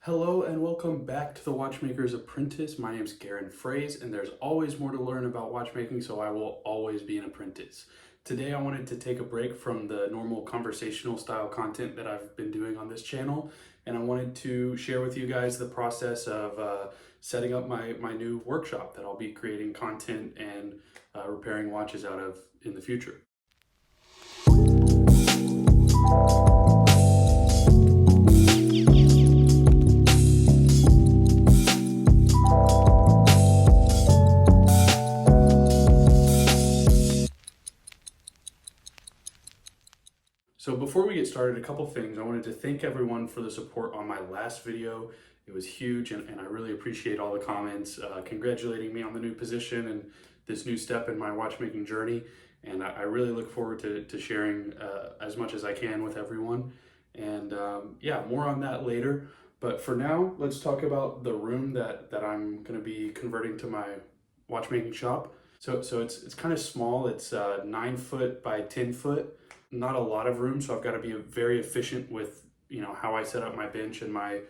Hello and welcome back to the Watchmaker's Apprentice. My name is Garen Fraze and there's always more to learn about watchmaking, so I will always be an apprentice. Today I wanted to take a break from the normal conversational style content that I've been doing on this channel, and I wanted to share with you guys the process of setting up my new workshop that I'll be creating content and repairing watches out of in the future. So before we get started, a couple things. I wanted to thank everyone for the support on my last video. It was huge, and I really appreciate all the comments congratulating me on the new position and this new step in my watchmaking journey. And I really look forward to sharing as much as I can with everyone. And yeah, more on that later. But for now, let's talk about the room that I'm going to be converting to my watchmaking shop. So it's kind of small. It's 9 foot by 10 foot. Not a lot of room, so I've got to be very efficient with how I set up my bench and my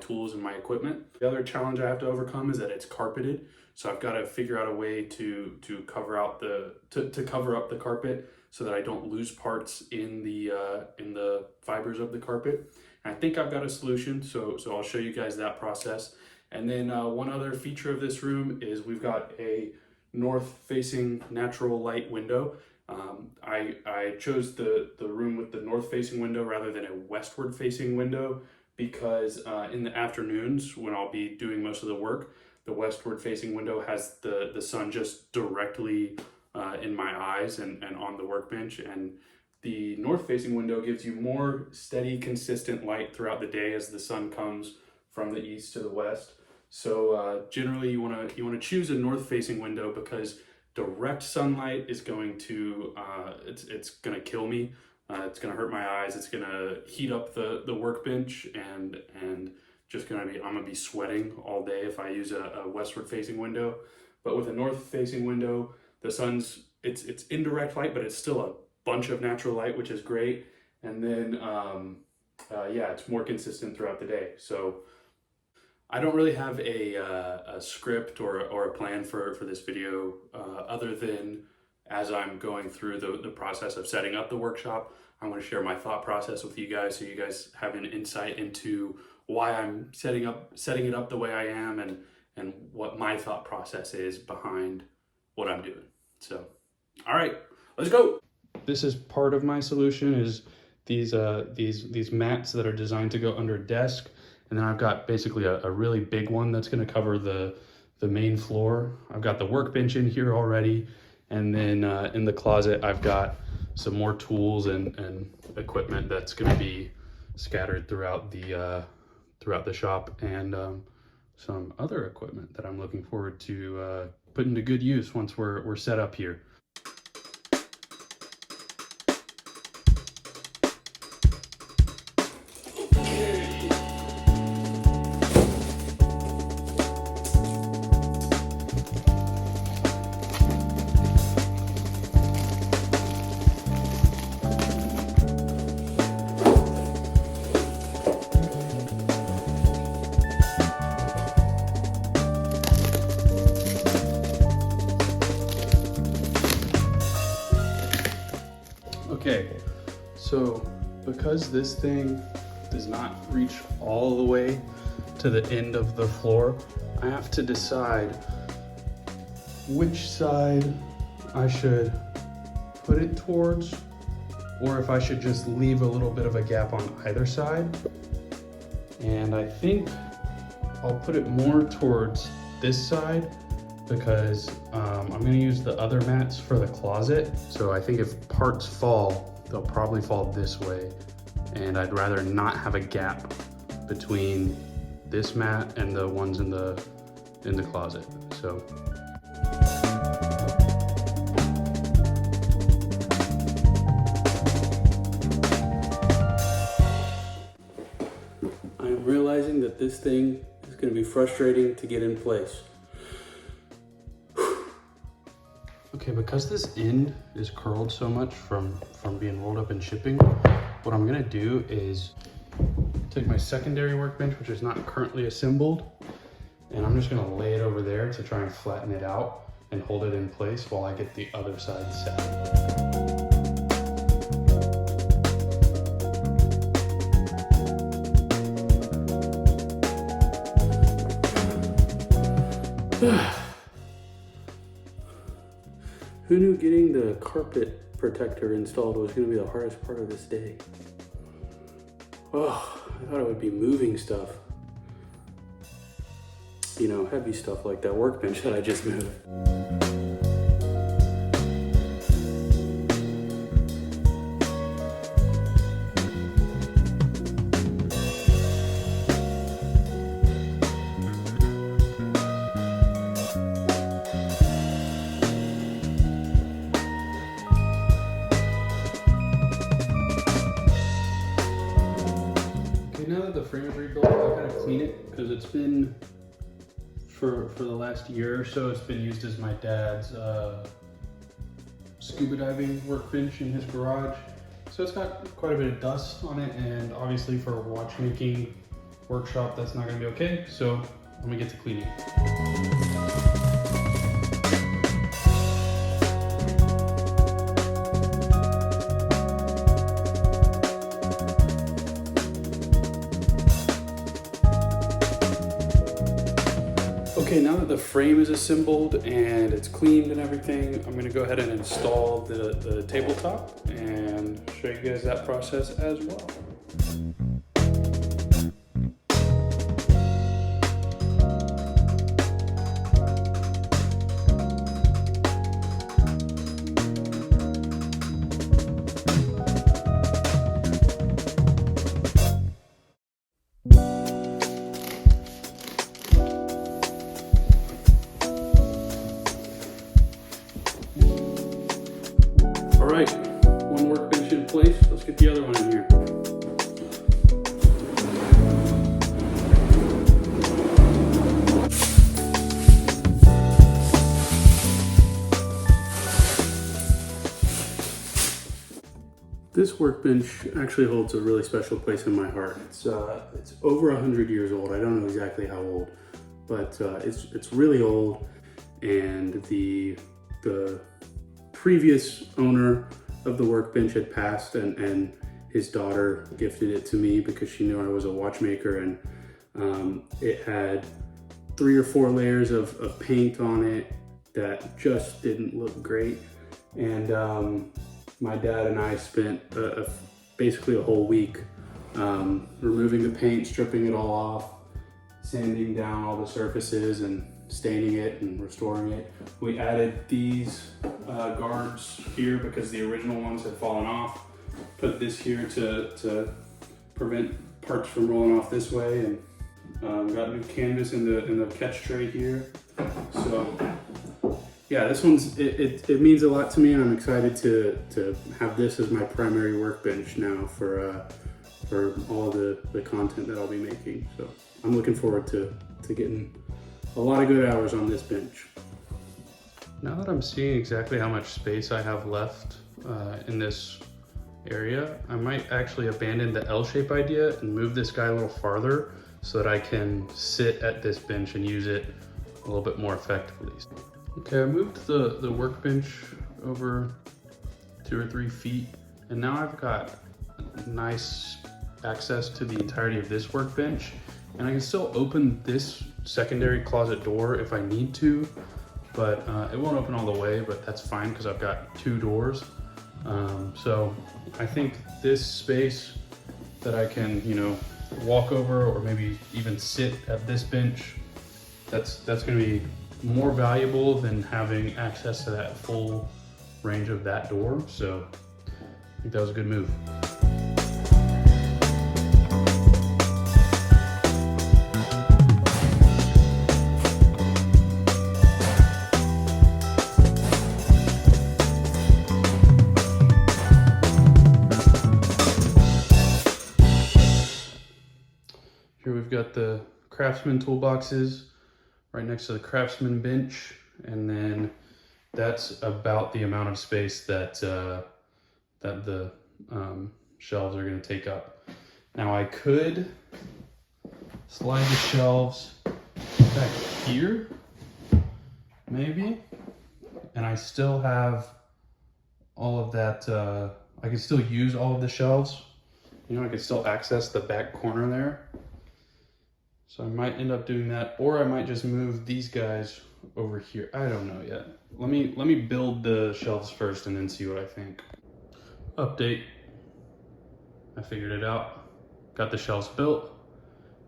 tools and my equipment. The other challenge I have to overcome is that it's carpeted, so I've got to figure out a way to cover out to cover up the carpet so that I don't lose parts in the fibers of the carpet. And I think I've got a solution, so I'll show you guys that process. And then one other feature of this room is we've got a north-facing natural light window. I chose the room with the north-facing window rather than a westward-facing window because in the afternoons when I'll be doing most of the work, the westward-facing window has the sun just directly in my eyes and on the workbench, and the north-facing window gives you more steady, consistent light throughout the day as the sun comes from the east to the west. So generally you want to choose a north-facing window because direct sunlight is going to it's going to kill me. It's going to hurt my eyes. It's going to heat up the workbench and just I'm going to be sweating all day if I use a westward facing window. But with a north facing window, the sun's it's indirect light, but it's still a bunch of natural light, which is great. And then yeah, it's more consistent throughout the day. So I don't really have a script or a plan for this video other than as I'm going through the process of setting up the workshop. I'm going to share my thought process with you guys so you guys have an insight into why I'm setting it up the way I am and what my thought process is behind what I'm doing. So, all right, let's go. This is part of my solution is these mats that are designed to go under a desk. And then I've got basically a really big one that's going to cover the main floor. I've got the workbench in here already. And then in the closet, I've got some more tools and equipment that's going to be scattered throughout the shop, and some other equipment that I'm looking forward to putting to good use once we're set up here. Okay, so because this thing does not reach all the way to the end of the floor, I have to decide which side I should put it towards, or if I should just leave a little bit of a gap on either side. And I think I'll put it more towards this side because I'm going to use the other mats for the closet. So I think if parts fall, they'll probably fall this way. And I'd rather not have a gap between this mat and the ones in the closet. So I'm realizing that this thing is going to be frustrating to get in place. Okay, because this end is curled so much from being rolled up and shipping, what I'm gonna do is take my secondary workbench, which is not currently assembled, and I'm just gonna lay it over there to try and flatten it out and hold it in place while I get the other side set. Who knew getting the carpet protector installed was going to be the hardest part of this day? Oh, I thought it would be moving stuff. You know, heavy stuff like that workbench that I just moved. Now that the frame is rebuilt, I've got to clean it because it's been, for the last year or so, it's been used as my dad's scuba diving workbench in his garage. So it's got quite a bit of dust on it, and obviously for a watchmaking workshop, that's not going to be okay. So let me get to cleaning. Okay, now that the frame is assembled and it's cleaned and everything, I'm gonna go ahead and install the tabletop and show you guys that process as well. All right, one workbench in place. Let's get the other one in here. This workbench actually holds a really special place in my heart. It's over 100 years old. I don't know exactly how old, but it's really old, and the previous owner of the workbench had passed, and his daughter gifted it to me because she knew I was a watchmaker, and it had 3 or 4 layers of paint on it that just didn't look great. And my dad and I spent basically a whole week removing the paint, stripping it all off, sanding down all the surfaces, and staining it and restoring it. We added these guards here because the original ones had fallen off. Put this here to prevent parts from rolling off this way, and got new canvas in the catch tray here. So yeah, this one's it means a lot to me, and I'm excited to have this as my primary workbench now for all the content that I'll be making. So I'm looking forward to getting a lot of good hours on this bench. Now that I'm seeing exactly how much space I have left in this area, I might actually abandon the L-shape idea and move this guy a little farther so that I can sit at this bench and use it a little bit more effectively. Okay, I moved the workbench over 2 or 3 feet, and now I've got nice access to the entirety of this workbench, and I can still open this secondary closet door if I need to, but it won't open all the way, but that's fine because I've got 2 doors. So I think this space that I can, you know, walk over or maybe even sit at this bench, that's gonna be more valuable than having access to that full range of that door. So I think that was a good move. Here we've got the Craftsman toolboxes right next to the Craftsman bench, and then that's about the amount of space that that the shelves are going to take up. Now I could slide the shelves back here, maybe, and I still have all of that, I can still use all of the shelves. You know, I can still access the back corner there. So I might end up doing that, or I might just move these guys over here. I don't know yet. Let me build the shelves first and then see what I think. Update. I figured it out. Got the shelves built,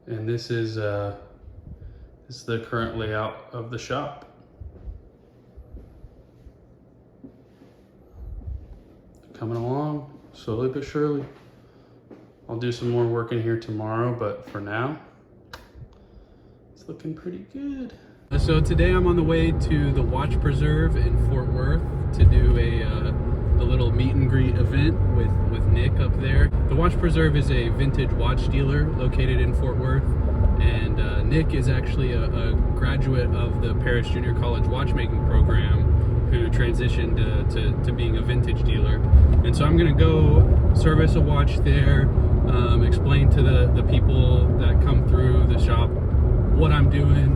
and this is the current layout of the shop. Coming along slowly but surely. I'll do some more work in here tomorrow, but for now, it's looking pretty good. So today I'm on the way to the Watch Preserve in Fort Worth to do a little meet and greet event with Nick up there. The Watch Preserve is a vintage watch dealer located in Fort Worth, and Nick is actually a graduate of the Paris Junior College watchmaking program who transitioned to being a vintage dealer. And so I'm gonna go service a watch there, explain to the people that come through the shop what I'm doing,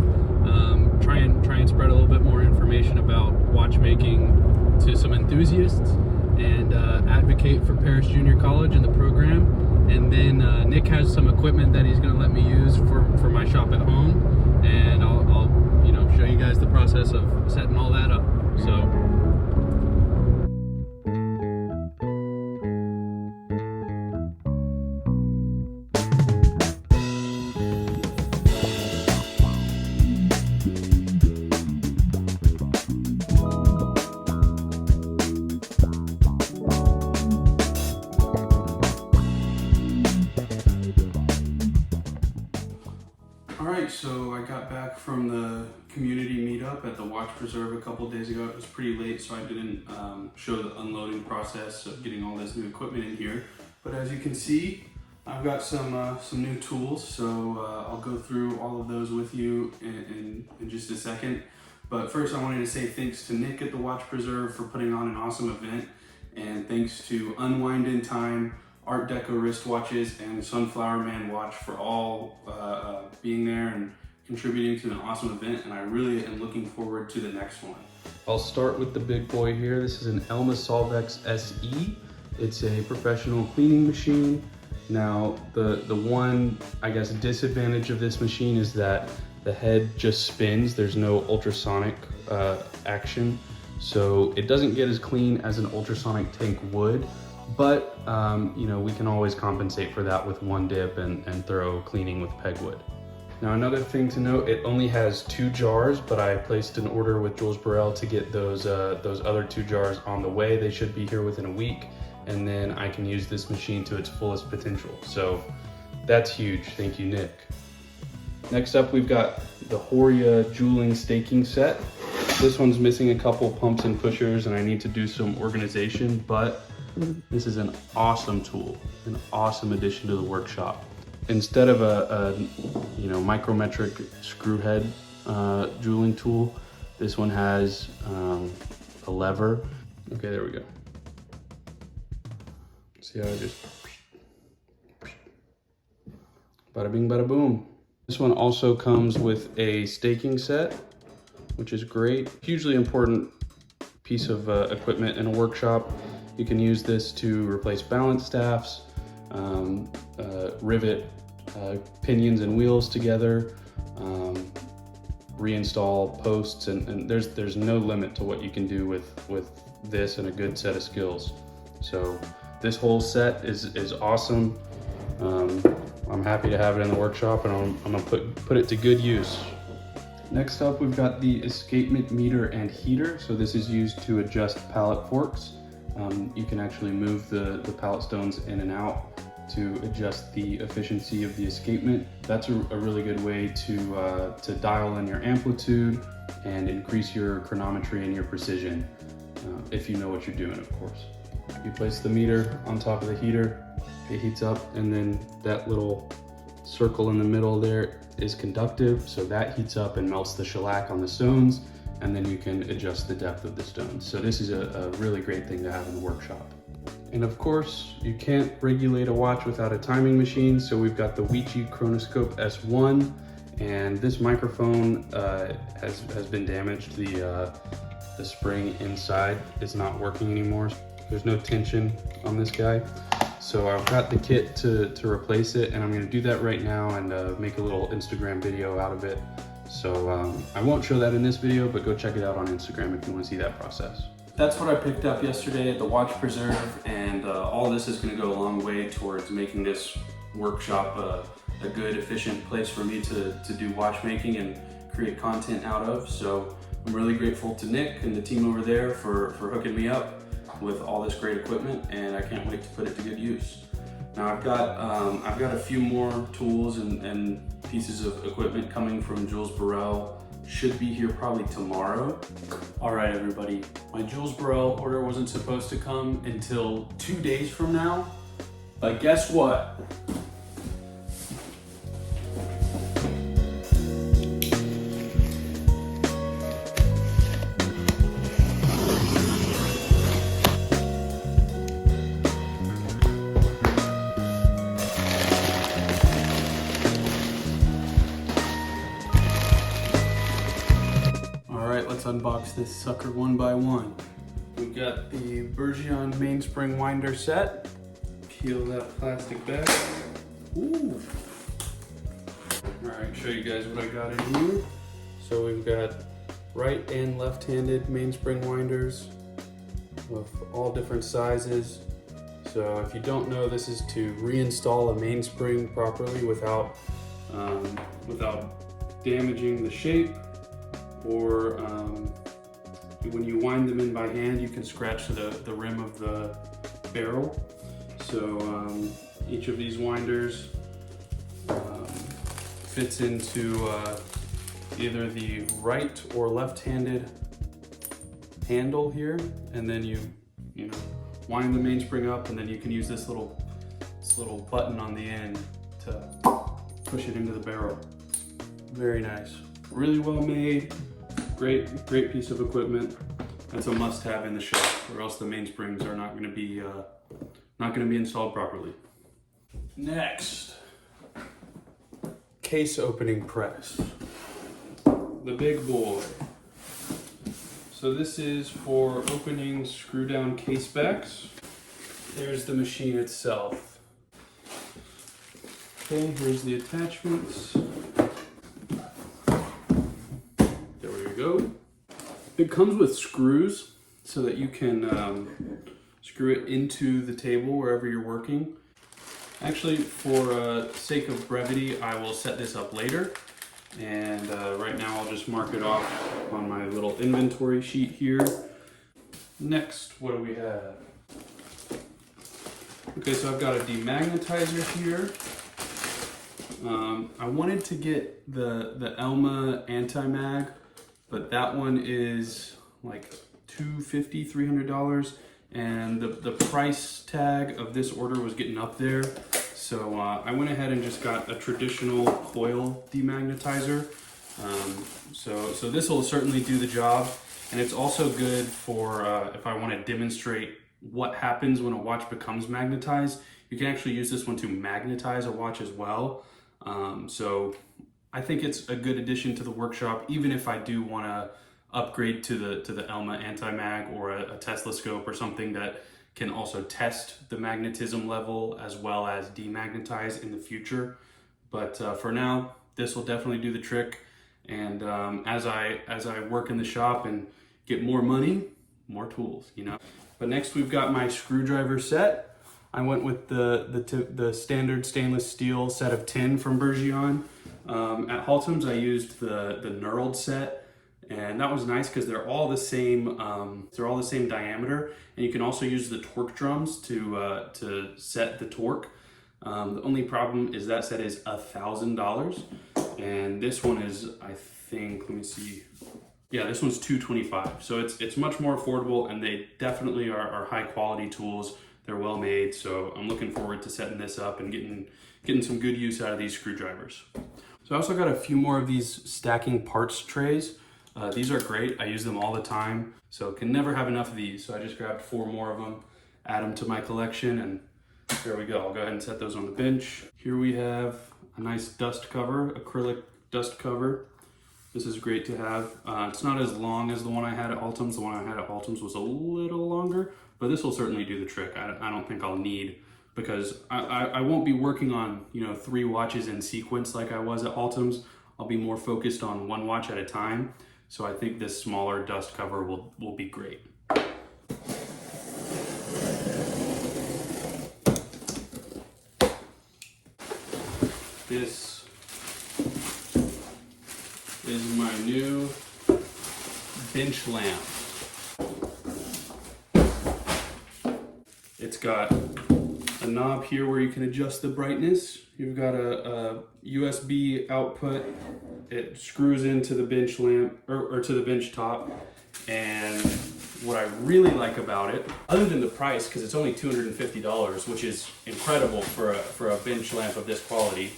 try and spread a little bit more information about watchmaking to some enthusiasts, and advocate for Paris Junior College and the program. And then Nick has some equipment that he's gonna let me use for my shop at home, and I'll show you guys the process of setting all that up. So. Alright, so I got back from the community meetup at the Watch Preserve a couple days ago. It was pretty late, so I didn't show the unloading process of getting all this new equipment in here. But as you can see, I've got some new tools, so I'll go through all of those with you in just a second. But first I wanted to say thanks to Nick at the Watch Preserve for putting on an awesome event, and thanks to Unwind in Time, Art Deco wristwatches, and Sunflower Man watch for all being there and contributing to an awesome event, and I really am looking forward to the next one. I'll start with the big boy here. This is an Elma Solvex SE. It's a professional cleaning machine. Now, the one, I guess, disadvantage of this machine is that the head just spins. There's no ultrasonic action, so it doesn't get as clean as an ultrasonic tank would. But, we can always compensate for that with one dip and thorough cleaning with pegwood. Now, another thing to note, it only has 2 jars, but I placed an order with Jules Burrell to get those other 2 jars on the way. They should be here within a week, and then I can use this machine to its fullest potential. So that's huge. Thank you, Nick. Next up, we've got the Horia jeweling staking set. This one's missing a couple pumps and pushers, and I need to do some organization, but this is an awesome tool, an awesome addition to the workshop. Instead of a micrometric screw head jeweling tool, this one has a lever. Okay, there we go. See how I just bada bing, bada boom. This one also comes with a staking set, which is great. Hugely important piece of equipment in a workshop. You can use this to replace balance staffs, rivet pinions and wheels together, reinstall posts, and there's no limit to what you can do with this and a good set of skills. So this whole set is awesome. I'm happy to have it in the workshop, and I'm gonna put it to good use. Next up, we've got the escapement meter and heater. So this is used to adjust pallet forks. You can actually move the pallet stones in and out to adjust the efficiency of the escapement. That's a really good way to dial in your amplitude and increase your chronometry and your precision, if you know what you're doing, of course. You place the meter on top of the heater, it heats up, and then that little circle in the middle there is conductive, so that heats up and melts the shellac on the stones, and then you can adjust the depth of the stones. So this is a really great thing to have in the workshop. And of course, you can't regulate a watch without a timing machine. So we've got the WATCHMAKING Chronoscope S1, and this microphone has been damaged. The spring inside is not working anymore. There's no tension on this guy. So I've got the kit to replace it, and I'm gonna do that right now and make a little Instagram video out of it. So I won't show that in this video, but go check it out on Instagram if you wanna see that process. That's what I picked up yesterday at the Watch Preserve, and all this is gonna go a long way towards making this workshop a good, efficient place for me to do watchmaking and create content out of. So I'm really grateful to Nick and the team over there for hooking me up with all this great equipment, and I can't wait to put it to good use. Now I've got a few more tools and pieces of equipment coming from Jules Burrell. Should be here probably tomorrow. All right, everybody, my Jules Burrell order wasn't supposed to come until 2 days from now, but guess what? Let's unbox this sucker one by one. We've got the Bergeon mainspring winder set. Peel that plastic back. Ooh. All right, show you guys what I got in here. So we've got right and left-handed mainspring winders of all different sizes. So if you don't know, this is to reinstall a mainspring properly without damaging the shape. Or when you wind them in by hand, you can scratch the rim of the barrel. So each of these winders fits into either the right or left-handed handle here, and then you know wind the mainspring up, and then you can use this little button on the end to push it into the barrel. Very nice, really well made. Great piece of equipment. That's a must-have in the shop, or else the mainsprings are not going to be installed properly. Next, case opening press, the big boy. So this is for opening screw-down case backs. There's the machine itself. Okay, here's the attachments. Go. It comes with screws so that you can screw it into the table wherever you're working. Actually, for sake of brevity, I will set this up later, and right now I'll just mark it off on my little inventory sheet here. Next, what do we have? Okay, so I've got a demagnetizer here. I wanted to get the Elma anti-mag, but that one is like $250, $300, and the price tag of this order was getting up there. So I went ahead and just got a traditional coil demagnetizer. So this will certainly do the job, and it's also good for if I want to demonstrate what happens when a watch becomes magnetized. You can actually use this one to magnetize a watch as well. So I think it's a good addition to the workshop, even if I do want to upgrade to the Elma anti-mag or a Tesla scope or something that can also test the magnetism level as well as demagnetize in the future. But for now, this will definitely do the trick. And as I work in the shop and get more money, more tools, you know. But next we've got my screwdriver set. I went with the standard stainless steel set of 10 from Bergeon. At Haltom's, I used the knurled set, and that was nice because they're all the same. They're all the same diameter, and you can also use the torque drums to set the torque. The only problem is that set is $1,000, and this one is, I think, let me see. Yeah, this one's $225. So it's much more affordable, and they definitely are high quality tools. They're well made, so I'm looking forward to setting this up and getting some good use out of these screwdrivers. So I also got a few more of these stacking parts trays. These are great. I use them all the time, so can never have enough of these. So I just grabbed 4 more of them. add them to my collection. And there we go. I'll go ahead and set those on the bench. Here we have a nice dust cover, acrylic dust cover. This is great to have. It's not as long as the one I had at Altum's. The one I had at Altum's was a little longer, but this will certainly do the trick. I don't think I'll need, because I won't be working on 3 watches in sequence like I was at Altum's. I'll be more focused on 1 watch at a time. So I think this smaller dust cover will be great. This is my new bench lamp. It's got a knob here where you can adjust the brightness. You've got a USB output. It screws into the bench lamp or to the bench top. And what I really like about it, other than the price, because it's only $250, which is incredible for a bench lamp of this quality.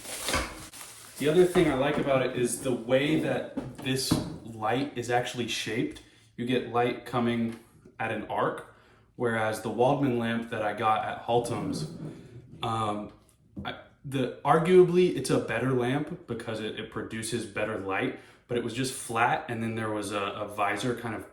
The other thing I like about it is the way that this light is actually shaped. You get light coming at an arc, whereas the Waldman lamp that I got at Haltom's, arguably it's a better lamp because it produces better light, but it was just flat, and then there was a visor kind of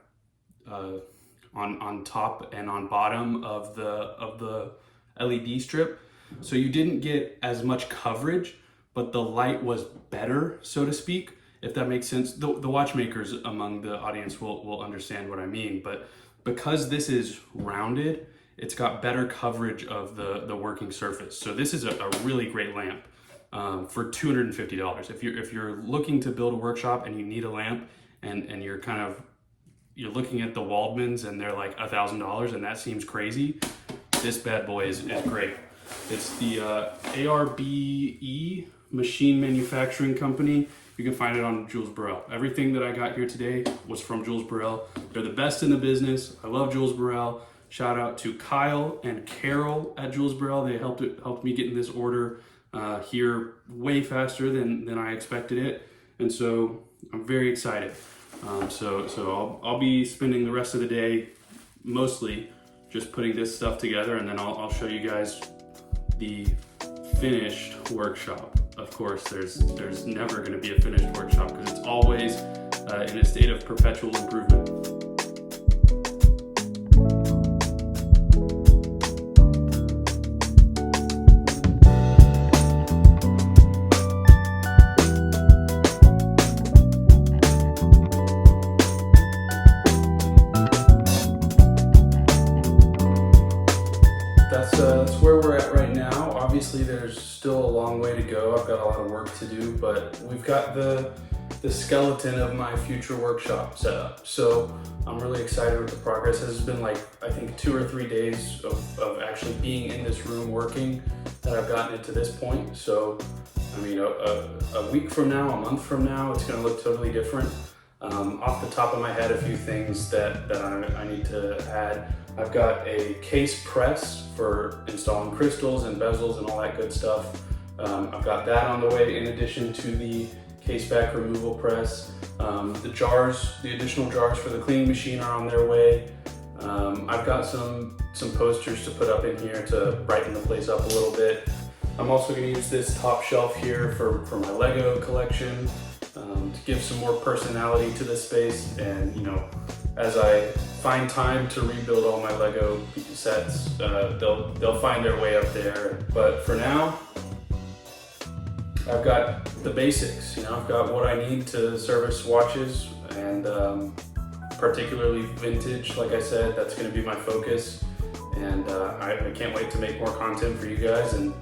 on top and on bottom of the LED strip, so you didn't get as much coverage, but the light was better, so to speak, if that makes sense. The watchmakers among the audience will understand what I mean, but because this is rounded, it's got better coverage of the working surface. So this is a really great lamp for $250. If you're looking to build a workshop and you need a lamp, and you're looking at the Waldmans and they're like $1,000 and that seems crazy, this bad boy is great. It's the ARBE Machine Manufacturing Company. You can find it on Jules Burrell. Everything that I got here today was from Jules Burrell. They're the best in the business. I love Jules Burrell. Shout out to Kyle and Carol at Jules Burrell. They helped me get in this order here way faster than I expected it. And so I'm very excited. So I'll be spending the rest of the day mostly just putting this stuff together, and then I'll show you guys the finished workshop. Of course, there's never going to be a finished workshop because it's always in a state of perpetual improvement. That's where we're at right now. Obviously, there's still a long way to go. I've got a lot of work to do, but we've got the skeleton of my future workshop set up. So I'm really excited with the progress. This has been like, I think 2 or 3 days of actually being in this room working that I've gotten it to this point. So, I mean, a week from now, a month from now, it's gonna look totally different. Off the top of my head, a few things that I need to add. I've got a case press for installing crystals and bezels and all that good stuff. I've got that on the way in addition to the case back removal press. The additional jars for the cleaning machine are on their way. I've got some posters to put up in here to brighten the place up a little bit. I'm also going to use this top shelf here for my Lego collection to give some more personality to this space. And as I find time to rebuild all my Lego sets, they'll find their way up there. But for now, I've got the basics. I've got what I need to service watches, and particularly vintage. Like I said, that's going to be my focus, and I can't wait to make more content for you guys, and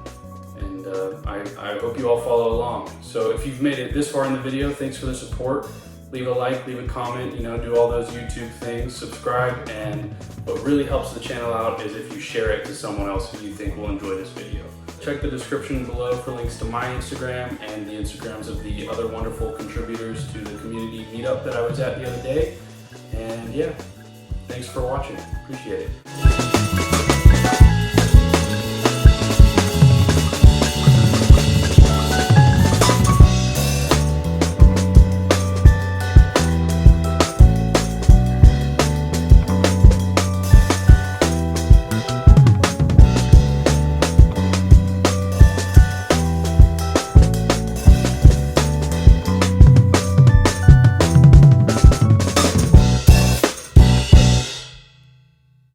I hope you all follow along. So if you've made it this far in the video, thanks for the support. Leave a like, leave a comment, do all those YouTube things, subscribe, and what really helps the channel out is if you share it to someone else who you think will enjoy this video. Check the description below for links to my Instagram and the Instagrams of the other wonderful contributors to the community meetup that I was at the other day. And yeah, thanks for watching. Appreciate it.